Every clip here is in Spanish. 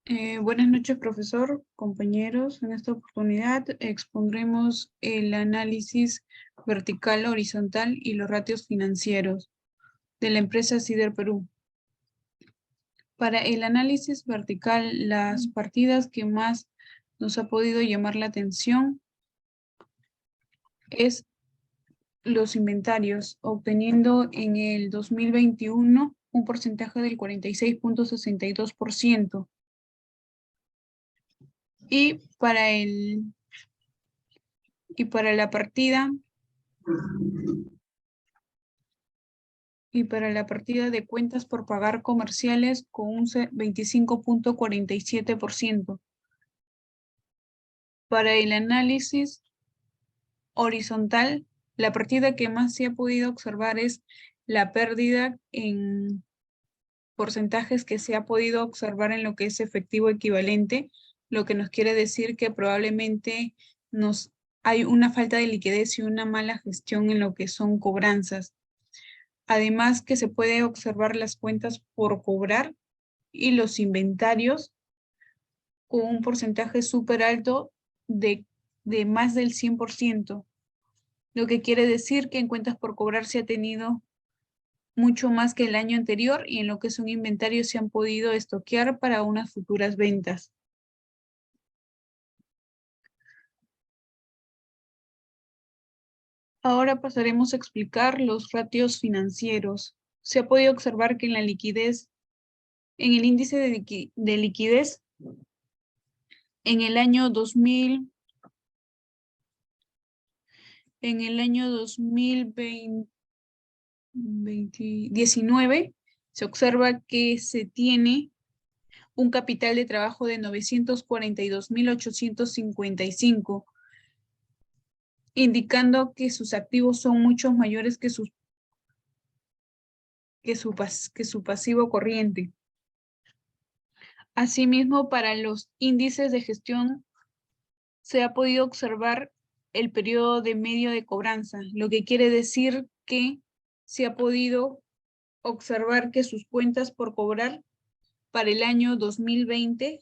Buenas noches, profesor, compañeros. En esta oportunidad expondremos el análisis vertical, horizontal y los ratios financieros de la empresa Sider Perú. Para el análisis vertical, las partidas que más nos ha podido llamar la atención es los inventarios, obteniendo en el 2021 un porcentaje del 46.62%. Y para la partida de cuentas por pagar comerciales con un 25.47%. Para el análisis horizontal, la partida que más se ha podido observar es la pérdida en porcentajes que se ha podido observar en lo que es efectivo equivalente, lo que nos quiere decir que probablemente hay una falta de liquidez y una mala gestión en lo que son cobranzas. Además que se puede observar las cuentas por cobrar y los inventarios con un porcentaje súper alto de más del 100%, lo que quiere decir que en cuentas por cobrar se ha tenido mucho más que el año anterior y en lo que son inventarios se han podido estoquear para unas futuras ventas. Ahora pasaremos a explicar los ratios financieros. Se ha podido observar que en la liquidez, en el índice de liquidez, en el año 2019 se observa que se tiene un capital de trabajo de 942.855, indicando que sus activos son mucho mayores que su pasivo corriente. Asimismo, para los índices de gestión se ha podido observar el periodo de medio de cobranza, lo que quiere decir que se ha podido observar que sus cuentas por cobrar para el año 2020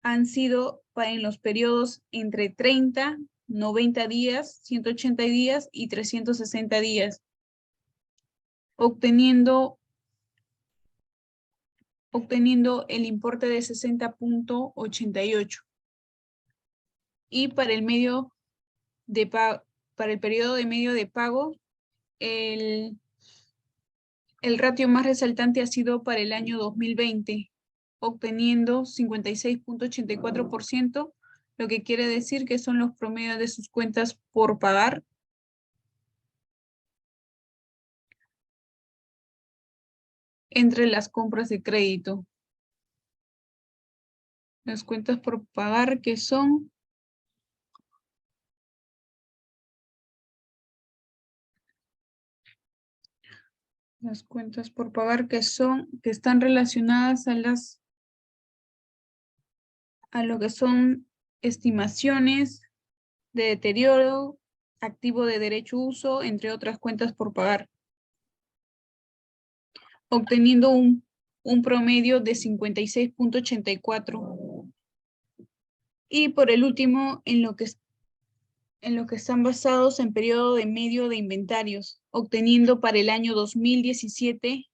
han sido en los periodos entre 30, 90 días, 180 días y 360 días, obteniendo el importe de 60.88. Y para el periodo de medio de pago, el ratio más resaltante ha sido para el año 2020, obteniendo 56.84%, lo que quiere decir que son los promedios de sus cuentas por pagar entre las compras de crédito. Las cuentas por pagar que son que están relacionadas a lo que son estimaciones de deterioro, activo de derecho uso, entre otras cuentas por pagar, obteniendo un promedio de 56.84. Y por el último, en lo que están basados en periodo de medio de inventarios, obteniendo para el año 2017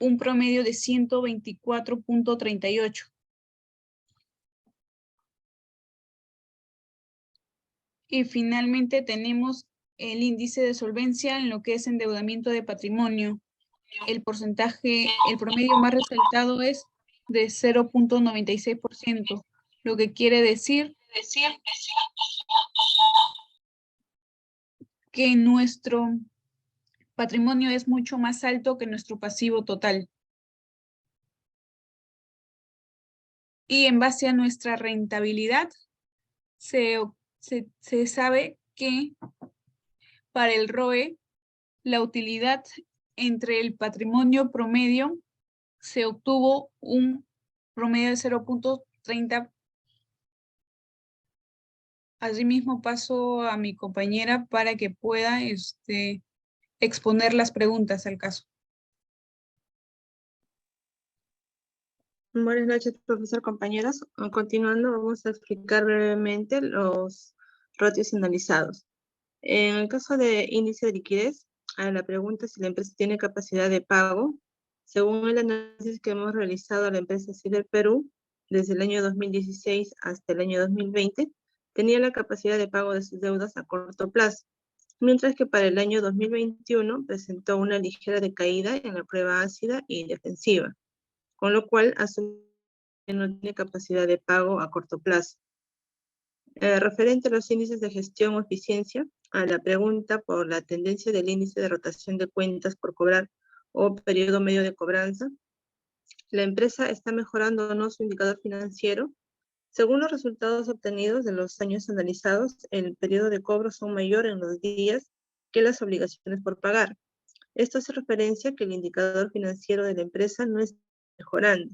un promedio de 124.38. Y finalmente tenemos el índice de solvencia en lo que es endeudamiento de patrimonio. El promedio más resaltado es de 0.96%, lo que quiere decir que nuestro patrimonio es mucho más alto que nuestro pasivo total. Y en base a nuestra rentabilidad, se sabe que para el ROE, la utilidad entre el patrimonio promedio se obtuvo un promedio de 0.30. Asimismo paso a mi compañera para que pueda exponer las preguntas al caso. Buenas noches, profesor, compañeros. Continuando, vamos a explicar brevemente los ratios analizados. En el caso de índice de liquidez, a la pregunta si la empresa tiene capacidad de pago, según el análisis que hemos realizado a la empresa Cider Perú, desde el año 2016 hasta el año 2020, tenía la capacidad de pago de sus deudas a corto plazo, mientras que para el año 2021 presentó una ligera decaída en la prueba ácida y defensiva, con lo cual asume que no tiene capacidad de pago a corto plazo. Referente a los índices de gestión o eficiencia, a la pregunta por la tendencia del índice de rotación de cuentas por cobrar o periodo medio de cobranza, ¿la empresa está mejorando o no su indicador financiero? Según los resultados obtenidos de los años analizados, el periodo de cobro son mayor en los días que las obligaciones por pagar. Esto hace referencia a que el indicador financiero de la empresa no está mejorando,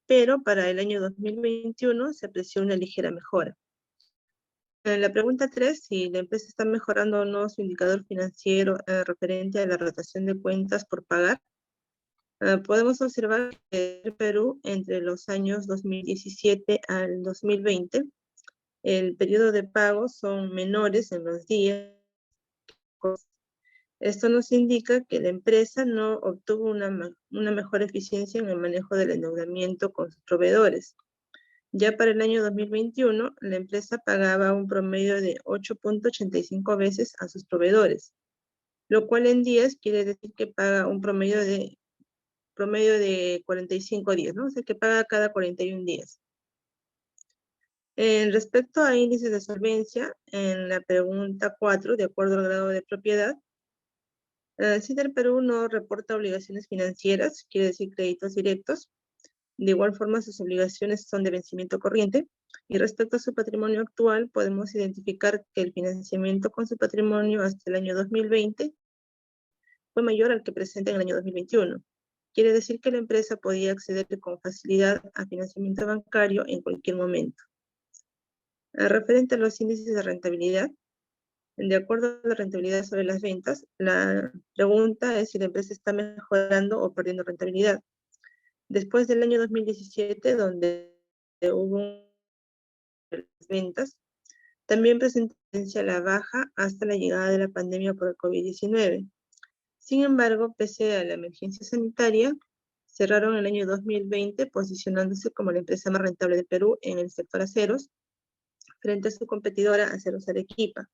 pero para el año 2021 se apreció una ligera mejora. En la pregunta 3, si la empresa está mejorando o no su indicador financiero referente a la rotación de cuentas por pagar, podemos observar que en Perú, entre los años 2017 al 2020, el periodo de pago son menores en los días. Esto nos indica que la empresa no obtuvo una mejor eficiencia en el manejo del endeudamiento con sus proveedores. Ya para el año 2021, la empresa pagaba un promedio de 8.85 veces a sus proveedores, lo cual en días quiere decir que paga un promedio de 45 días, ¿no? O sea, que paga cada 41 días. Respecto a índices de solvencia, en la pregunta 4, de acuerdo al grado de propiedad, Cider Perú no reporta obligaciones financieras, quiere decir créditos directos. De igual forma, sus obligaciones son de vencimiento corriente. Y respecto a su patrimonio actual, podemos identificar que el financiamiento con su patrimonio hasta el año 2020 fue mayor al que presenta en el año 2021. Quiere decir que la empresa podía acceder con facilidad a financiamiento bancario en cualquier momento. Referente a los índices de rentabilidad, de acuerdo a la rentabilidad sobre las ventas, la pregunta es si la empresa está mejorando o perdiendo rentabilidad. Después del año 2017, donde hubo las ventas, también presentó tendencia a la baja hasta la llegada de la pandemia por el COVID-19. Sin embargo, pese a la emergencia sanitaria, cerraron el año 2020 posicionándose como la empresa más rentable de Perú en el sector aceros, frente a su competidora Aceros Arequipa,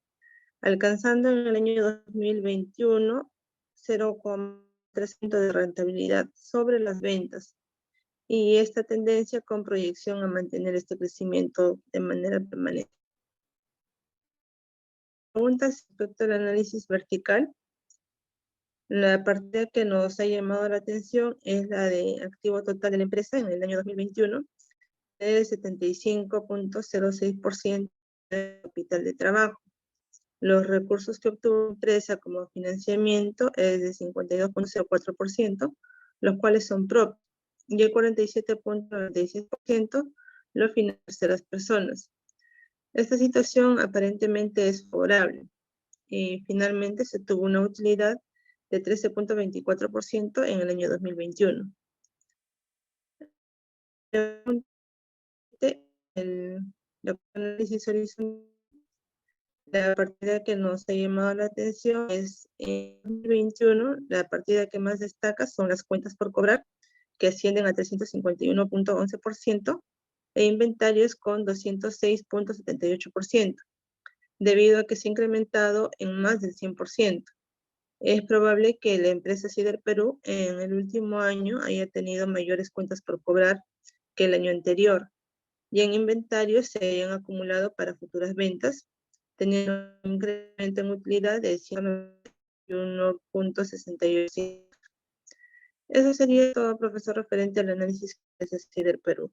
alcanzando en el año 2021 0,3% de rentabilidad sobre las ventas, y esta tendencia con proyección a mantener este crecimiento de manera permanente. Preguntas respecto al análisis vertical. La partida que nos ha llamado la atención es la de activo total de la empresa en el año 2021, de 75.06% de capital de trabajo. Los recursos que obtuvo la empresa como financiamiento es de 52.04%, los cuales son propios, y el 47.96% lo financian terceras personas. Esta situación aparentemente es favorable y finalmente se tuvo una utilidad de 13.24% en el año 2021. El análisis horizontal, la partida que nos ha llamado la atención es en 2021, la partida que más destaca son las cuentas por cobrar, que ascienden a 351.11%, e inventarios con 206.78%, debido a que se ha incrementado en más del 100%. Es probable que la empresa Cider Perú en el último año haya tenido mayores cuentas por cobrar que el año anterior, y en inventarios se hayan acumulado para futuras ventas, teniendo un incremento en utilidad de 191.68%. Eso sería todo, profesor, referente al análisis de Cider Perú.